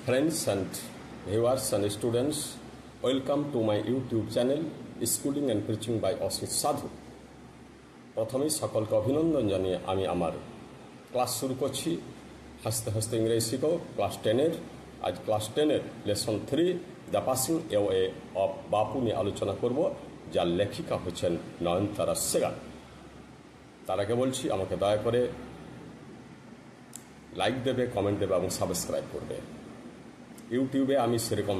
Friends and viewers and students, welcome to my YouTube channel Schooling and Preaching by Ashit Sadhu. প্রথমেই সকলকে অভিনন্দন জানিয়ে আমি আমার ক্লাস শুরু করছি। হাসতে হাসতে ইংরেজি শিখো ক্লাস 10-এর। আজ ক্লাস 10-এর lesson 3 the passing away of Bapu নিয়ে আলোচনা করব, যার লেখিকা হচ্ছেন নয়নতারা সেগাল। তার আগে বলছি আমাকে দয়া করে লাইক দেবে, কমেন্ট দেবে এবং সাবস্ক্রাইব করবে। ইউটিউবে আমি সেরকম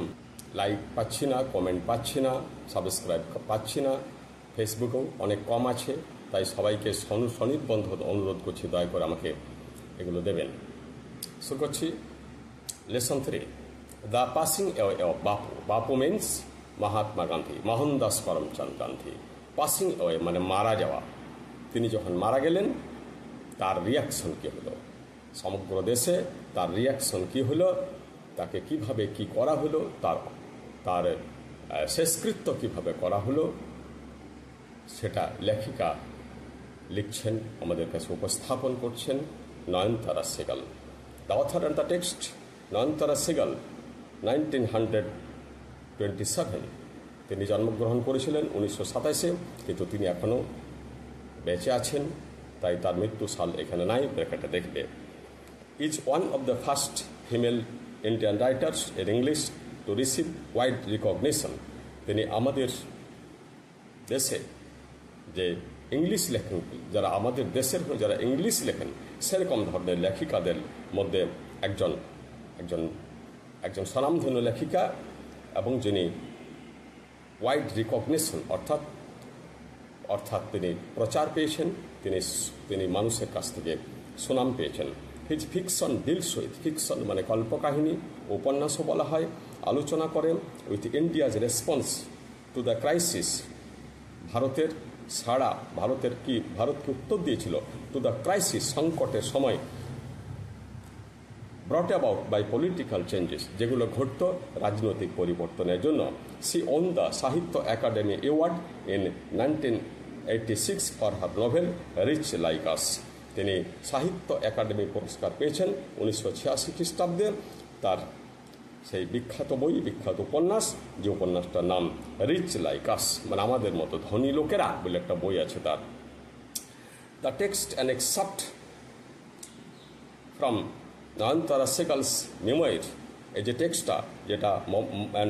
লাইক পাচ্ছি না, কমেন্ট পাচ্ছি না, সাবস্ক্রাইব পাচ্ছি না। ফেসবুকেও অনেক কম আছে, তাই সবাইকে সনির্বন্ধ অনুরোধ করছি দয়া করে আমাকে এগুলো দেবেন। শুরু করছি lesson 3 the passing away of Bapu. Bapu means Mahatma Gandhi, Mohandas Karamchand Gandhi. Passing away মানে মারা যাওয়া। তিনি যখন মারা গেলেন তার রিয়াকশন কী হলো, সমগ্র দেশে তার রিয়াকশন কী হলো, তাকে কিভাবে কি করা হলো, তার শেষকৃত্য কিভাবে করা হলো, সেটা লেখিকা লিখছেন, আমাদের কাছে উপস্থাপন করছেন Nayantara Sahgal. The author and the text Nayantara Sahgal 1927। তিনি জন্মগ্রহণ করেছিলেন 1927-এ, কিন্তু তিনি এখনও বেঁচে আছেন, তাই তার মৃত্যু সাল এখানে নাই, ব্র্যাকেটে দেখবে। Is one of the first female Indian writers in English to receive wide recognition. তিনি আমাদের দেশে যে ইংলিশ লেখেন, যারা আমাদের দেশের হয়ে যারা ইংলিশ লেখেন, সেরকম ধরনের লেখিকাদের মধ্যে একজন স্বনামধন্য লেখিকা, এবং যিনি ওয়াইড রিকগনিশন অর্থাৎ তিনি প্রচার পেয়েছেন, তিনি মানুষের কাছ থেকে সুনাম পেয়েছেন। His fiction deals with, fiction মানে কল্পকাহিনী, উপন্যাসও বলা হয়, আলোচনা করেন with India's response to the crisis. ভারতের সাড়া, ভারতকে উত্তর দিয়েছিল টু দ্য ক্রাইসিস, সংকটের সময়, brought about by political changes, যেগুলো ঘটত রাজনৈতিক পরিবর্তনের জন্য। She won the Sahitya Akademi award in 1986 for her novel rich like us. তিনি সাহিত্য একাডেমি পুরস্কার পেয়েছেন 1986 খ্রিস্টাব্দে তার সেই বিখ্যাত উপন্যাস, যে উপন্যাসটার নাম রিচ লাইক আস, মানে আমাদের মতো ধনী লোকেরা বলে একটা বই আছে তার। The text and excerpt from Nayantara Sahgal's memoir. এই যে টেক্সটটা, যেটা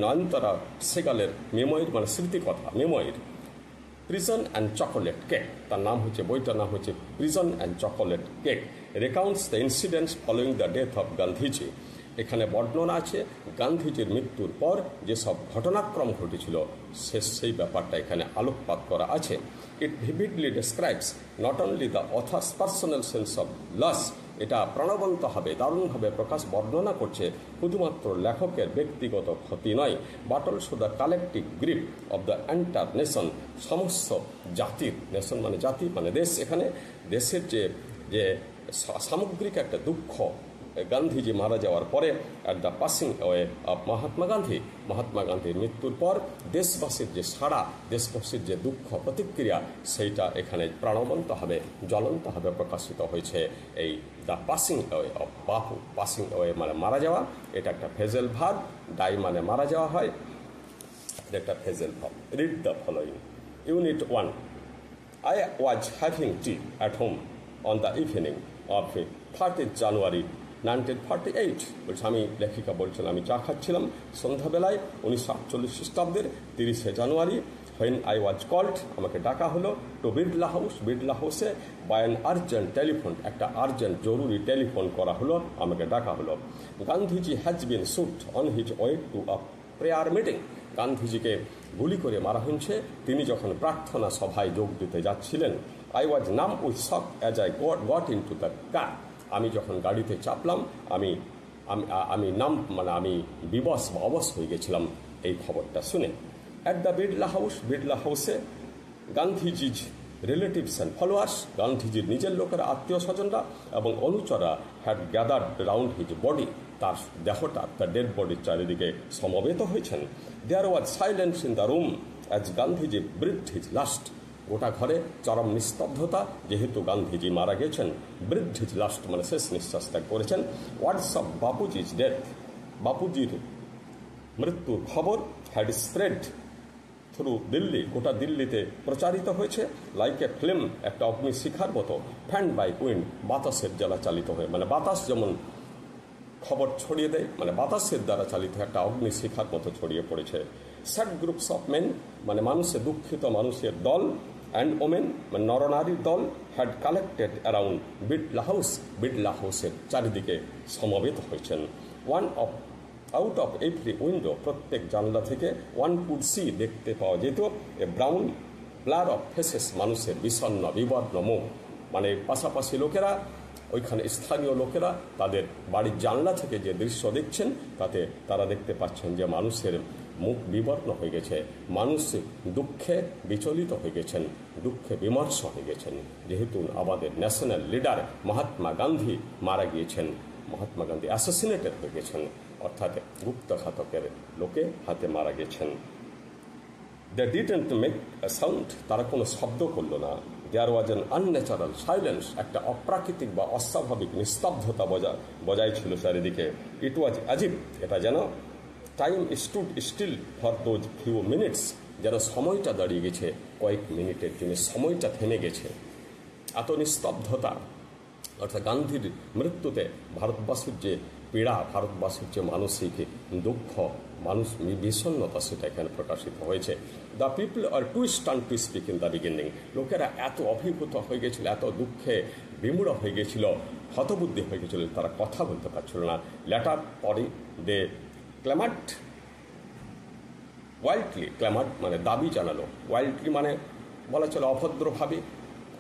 নয়নতারা সেগালের মেমোয়ার মানে স্মৃতিকথা, memoir. Prison and chocolate cake, তার নাম হচ্ছে, বইটার নাম হচ্ছে prison and chocolate cake. Recounts the incidents following the death of Gandhiji. এখানে বর্ণনা আছে গান্ধীজির মৃত্যুর পর যেসব ঘটনাক্রম ঘটেছিল সেই ব্যাপারটা এখানে আলোকপাত করা আছে। It vividly describes not only the author's personal sense of loss. এটা প্রাণবন্তভাবে, দারুণভাবে বর্ণনা করছে শুধুমাত্র লেখকের ব্যক্তিগত ক্ষতি নয়, but also the collective grief of the entire nation, সমস্ত জাতির, নেশন মানে জাতি মানে দেশ, এখানে দেশের যে সামগ্রিক একটা দুঃখ গান্ধীজি মারা যাওয়ার পরে, at the passing away of Mahatma গান্ধীর মৃত্যুর পর দেশবাসীর যে সাড়া, দেশবাসীর যে দুঃখ প্রতিক্রিয়া, সেইটা এখানে প্রাণবন্তভাবে, জ্বলন্তভাবে প্রকাশিত হয়েছে এই the passing away of Bapu. Passing away মানে মারা যাওয়া, এটা একটা ফেজেল ভার্ব, ডাই মানে মারা যাওয়া হয়, এটা একটা phrasal verb. Read the following. Unit 1 I was having tea at home on the evening of 30th January 1948। বলছে, আমি লেখিকা বলছেন, আমি চা খাচ্ছিলাম সন্ধ্যাবেলায় 1948 খ্রিস্টাব্দের 30শে জানুয়ারি। when I was called, আমাকে ডাকা হলো, টু বিড়লা হাউসে বাই অ্যান আর্জেন্ট টেলিফোন, একটা আর্জেন্ট জরুরি টেলিফোন করা হলো, আমাকে ডাকা হলো। Gandhiji has been shoot on his way to a prayer meeting. গান্ধীজিকে গুলি করে মারা হয়েছে তিনি যখন প্রার্থনা সভায় যোগ দিতে যাচ্ছিলেন। আই ওয়াজ নাম with shock as I got in to the car. আমি যখন গাড়িতে চাপলাম, আমি নাম মানে আমি বিবশ বা অবশ হয়ে গেছিলাম এই খবরটা শুনে। অ্যাট দ্য বিড়লা হাউসে গান্ধীজিজ রিলেটিভস অ্যান্ড ফলোয়ার্স, গান্ধীজির নিজের লোকেরা, আত্মীয় স্বজনরা এবং অনুচরা had gathered round his body, তার দেহটা, তার ডেড বডির চারিদিকে সমবেত হয়েছেন। There was silence in the room as Gandhiji breathed his last. গোটা ঘরে চরম নিস্তব্ধতা, যেহেতু গান্ধীজি মারা গেছেন। ব্রিথড হিজ লাস্ট মানে শেষ নিঃশ্বাস ত্যাগ করেছেন। ওয়ার্ডস অফ বাপুজিজ ডেথ বাপুজির মৃত্যুর খবর হ্যাড স্প্রেড থ্রু দিল্লি, গোটা দিল্লিতে প্রচারিত হয়েছে, লাইক এ ফ্লেম, একটা অগ্নিশিখার মতো, ফ্যান্ড বাই উইন্ড, বাতাসের জ্বালা চালিত হয়ে, মানে বাতাস যেমন খবর ছড়িয়ে দেয়, মানে বাতাসের দ্বারা চালিত একটা অগ্নিশিখার মতো ছড়িয়ে পড়েছে। স্যাড গ্রুপস অফ মেন, মানে মানুষের দুঃখিত মানুষের দল, অ্যান্ড ওমেন, মানে নরনারীর দল, had collected around Birla house, Birla হাউসের চারিদিকে সমবেত হয়েছেন। আউট অফ এভরি উইন্ডো, প্রত্যেক জানলা থেকে, ওয়ান কুড সি, দেখতে পাওয়া যেত, a brown blur of faces, মানুষের বিষণ্ণ বিবর্ণ মুখ, মানে পাশাপাশি লোকেরা, ওইখানে স্থানীয় লোকেরা তাদের বাড়ির জানলা থেকে যে দৃশ্য দেখছেন তাতে তারা দেখতে পাচ্ছেন যে মানুষের মুখ বিবর্ণ হয়ে গেছে, মানুষ দুঃখে বিচলিত হয়ে গেছেন, দুঃখে বিমর্ষ হয়ে গেছেন, যেহেতু আমাদের ন্যাশনাল লিডার মহাত্মা গান্ধী মারা গিয়েছেন, মহাত্মা গান্ধী অ্যাসাসিনেটেড হয়ে গেছেন, অর্থাৎ গুপ্তঘাতকের লোকে হাতে মারা গেছেন। They didn't make a sound, তারা কোনো শব্দ করল না। There was an unnatural silence, একটা অপ্রাকৃতিক বা অস্বাভাবিক নিস্তব্ধতা বজায় ছিল চারিদিকে। ইট ওয়াজ আজিব, এটা যেন time stood still for those few minutes, যেন সময়টা দাঁড়িয়ে গেছে কয়েক মিনিটের জন্য, সময়টা থেমে গেছে। এত নিস্তব্ধতা, অর্থাৎ গান্ধীর মৃত্যুতে ভারতবাসীর যে পীড়া, ভারতবাসীর যে মানসিক দুঃখ, মানুষ বিষণ্ণতা, সেটা এখানে প্রকাশিত হয়েছে। The people are too stunned to speak in the beginning, লোকেরা এত অভিভূত হয়ে গেছিল, এত দুঃখে বিমূঢ় হয়ে গেছিল, হতবুদ্ধি হয়ে গেছিল, তারা কথা বলতে পারছিল না। লেটার পরে দে ক্ল্যামার্ড ওয়াইল্ডলি, ক্ল্যামার্ড মানে দাবি জানালো, ওয়াইল্ডলি মানে বলা চলে অভদ্রভাবে,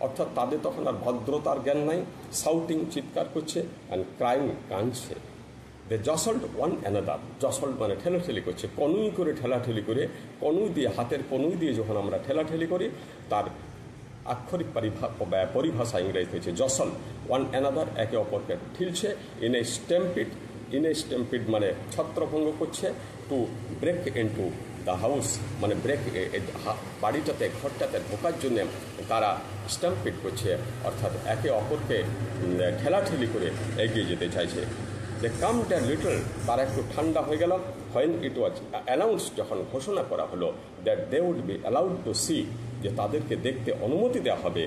অর্থাৎ তাদের তখন আর ভদ্রতার জ্ঞান নাই, সাউটিং, চিৎকার করছে, অ্যান্ড ক্রাইং, কাঁদছে। দে জসল্ড ওয়ান অ্যানাদার, জসল্ড মানে ঠেলাঠেলি করছে, কনুই করে ঠেলাঠেলি করে, কনুই দিয়ে, হাতের কনুই দিয়ে যখন আমরা ঠেলাঠেলি করি, তার আক্ষরিক পরিভাষা ইংরেজি হয়েছে জসল, ওয়ান অ্যানাদার, একে অপরকে ঠেলছে, ইন এ স্ট্যাম্পিড মানে ছত্রভঙ্গ করছে, to break into the house, মানে ব্রেক, বাড়িটাতে, ঘরটাতে ঢোকার জন্যে তারা স্ট্যাম্পিড করছে, অর্থাৎ একে অপরকে ঠেলাঠেলি করে এগিয়ে যেতে চাইছে। দে কাম দ্য লিটল, তারা একটু ঠান্ডা হয়ে গেল, হোয়েন ইট ওয়াজ অ্যানাউন্স, যখন ঘোষণা করা হলো, that they would be allowed to see, যে তাদেরকে দেখতে অনুমতি দেওয়া হবে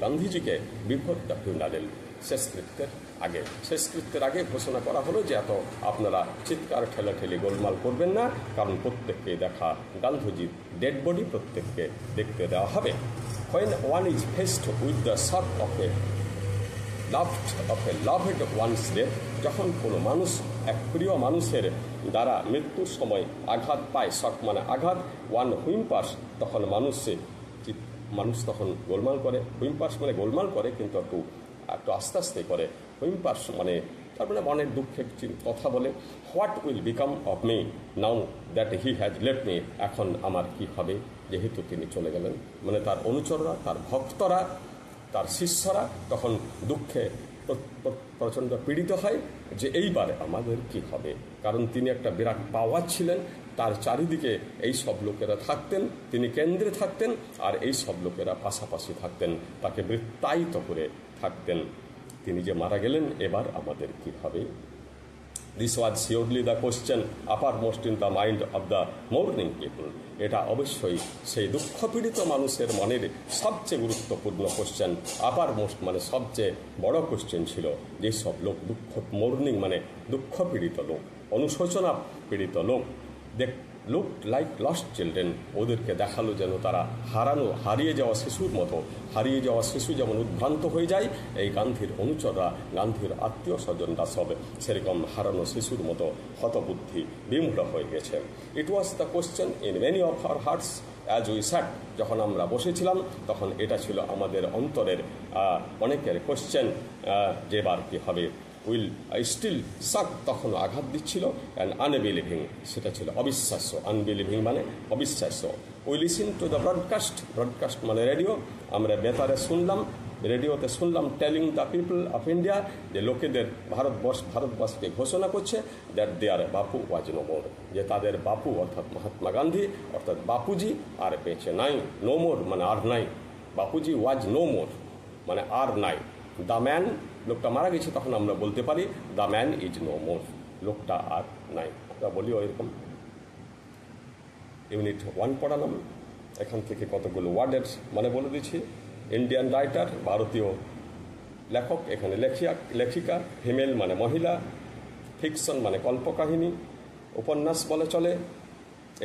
গান্ধীজিকে বিফোর দ্য ফিউনারেল, শেষকৃত্যের আগে ঘোষণা করা হলো যে এত আপনারা চিৎকার ঠেলাঠেলি গোলমাল করবেন না, কারণ প্রত্যেককে দেখা গান্ধীজির ডেড বডি প্রত্যেককে দেখতে দেওয়া হবে। When one is faced with the shock of a loved one's death, যখন কোনো মানুষ এক প্রিয় মানুষের দ্বারা মৃত্যুর সময় আঘাত পায়, শক মানে আঘাত, ওয়ান হুইম্পার্স, তখন মানুষ তখন গোলমাল করে, হুইম্পার্স মানে গোলমাল করে কিন্তু একটু আস্তে আস্তে করে, হুইম্পার্স মানে তার মানে মনের দুঃখের কথা বলে। What will become of me now that he has left me, এখন আমার কি হবে যেহেতু তিনি চলে গেলেন, মানে তার অনুচররা, তার ভক্তরা, তার শিষ্যরা তখন দুঃখে প্রচণ্ড পীড়িত হয় যে এইবারে আমাদের কি হবে, কারণ তিনি একটা বিরাট পাওয়ার ছিলেন, তার চারিদিকে এই সব লোকেরা থাকতেন, তিনি কেন্দ্রে থাকতেন, আর এই সব লোকেরা পাশাপাশি থাকতেন, তাকে বৃত্তায়িত করে থাকতেন। তিনি যে মারা গেলেন, এবার আমাদের কি হবে। This was surely the question uppermost in the mind of the mourning people, এটা অবশ্যই সেই দুঃখপীড়িত মানুষের মনের সবচেয়ে গুরুত্বপূর্ণ কোশ্চেন। আপারমোস্ট মানে সবচেয়ে বড় কোশ্চেন ছিল, যেসব লোক মর্নিং মানে দুঃখপীড়িত লোক, অনুশোচনা পীড়িত লোক, লুক লাইক লস্ট চিলড্রেন, ওদেরকে দেখালো যেন তারা হারিয়ে যাওয়া শিশুর মতো, হারিয়ে যাওয়া শিশু যেমন উদ্ভ্রান্ত হয়ে যায়, এই গান্ধীর অনুচররা, গান্ধীর আত্মীয় স্বজনরা সব সেরকম হারানো শিশুর মতো হতবুদ্ধি বিমূঢ় হয়ে গেছে। It was the question in many of our hearts as we sat, যখন আমরা বসেছিলাম তখন এটা ছিল আমাদের অন্তরের অনেকের কোশ্চেন, যে বার কী হবে। উইল স্টিল সাক, তখন আঘাত দিচ্ছিল, অ্যান্ড আনবিলিভিং, সেটা ছিল অবিশ্বাস্য, আনবিলিভিং মানে অবিশ্বাস্য। We listen to the broadcast মানে রেডিও, আমরা বেতারে শুনলাম, রেডিওতে শুনলাম, telling the people of India, যে লোকেদের ভারতবর্ষকে ঘোষণা করছে that there Bapu was no more, যে তাদের বাপু অর্থাৎ মহাত্মা গান্ধী অর্থাৎ বাপুজি আর বেঁচে নাই, নো মোর মানে আর নাই, বাপুজি ওয়াজ নো মোর মানে আর নাই। দ্য ম্যান, লোকটা মারা গেছে, তখন আমরা বলতে পারি the man is no more, লোকটা আর নাই। আমরা বলি ওইরকম। ইউনিট 1 পড়ালাম, এখান থেকে কতগুলো ওয়ার্ডের মানে বলে দিচ্ছি। ইন্ডিয়ান রাইটার, ভারতীয় লেখক, এখানে লেখিকা, ফিমেল মানে মহিলা, ফিকশন মানে কল্পকাহিনী, উপন্যাস বলে চলে,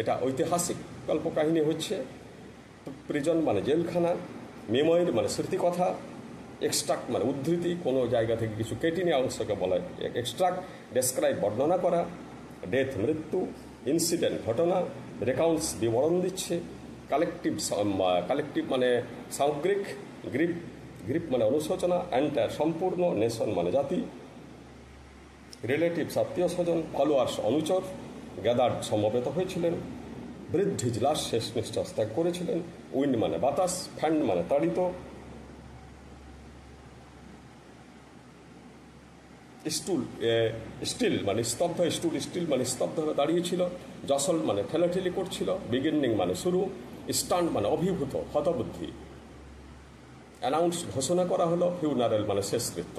এটা ঐতিহাসিক কল্পকাহিনী হচ্ছে, প্রিজন মানে জেলখানা, মেমোয়ার মানে স্মৃতিকথা, এক্সট্রাক্ট মানে উদ্ধৃতি, কোনো জায়গা থেকে কিছু কেটে নেওয়া অংশকে বলা এক্সট্রাক্ট, ডেসক্রাইব বর্ণনা করা, ডেথ মৃত্যু, ইনসিডেন্ট ঘটনা, রেকাউন্টস বিবরণ দিচ্ছে, কালেকটিভ মানে সামগ্রিক, গ্রিপ মানে অনুশোচনা, এন্টায়ার সম্পূর্ণ, নেশন মানে জাতি, রিলেটিভস আত্মীয় স্বজন, ফলোয়ার্স অনুচর, গ্যাদার্ড সমবেত হয়েছিলেন, বৃদ্ধি লাশ শেষ নিঃশ্বাস ত্যাগ করেছিলেন, উইন্ড মানে বাতাস, ফ্যান মানে তাড়িত, স্টিল মানে স্তব্ধ, স্টিল মানে স্তব্ধ হয়ে দাঁড়িয়েছিল, জসল মানে ঠেলাঠেলি করছিল, বিগিনিং মানে শুরু, স্টান্ট মানে অভিভূত হতবুদ্ধি, অ্যানাউন্স ঘোষণা করা হলো, ফিউনারেল মানে শেষকৃত্য,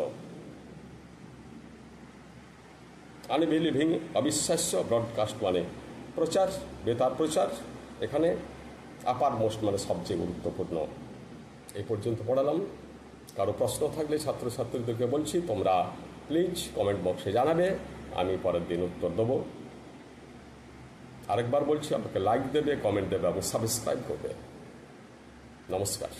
আনবিলিভিং অবিশ্বাস্য, ব্রডকাস্ট মানে প্রচার, বেতার প্রচার, এখানে আপার মোস্ট মানে সবচেয়ে গুরুত্বপূর্ণ। এই পর্যন্ত পড়ালাম। কারো প্রশ্ন থাকলে ছাত্রছাত্রীদেরকে বলছি, তোমরা প্লিজ কমেন্ট বক্সে জানাবে, আমি পরের দিন উত্তর দেবো। আরেকবার বলছি, আমাকে লাইক দেবে, কমেন্ট দেবে এবং সাবস্ক্রাইব করবে। নমস্কার।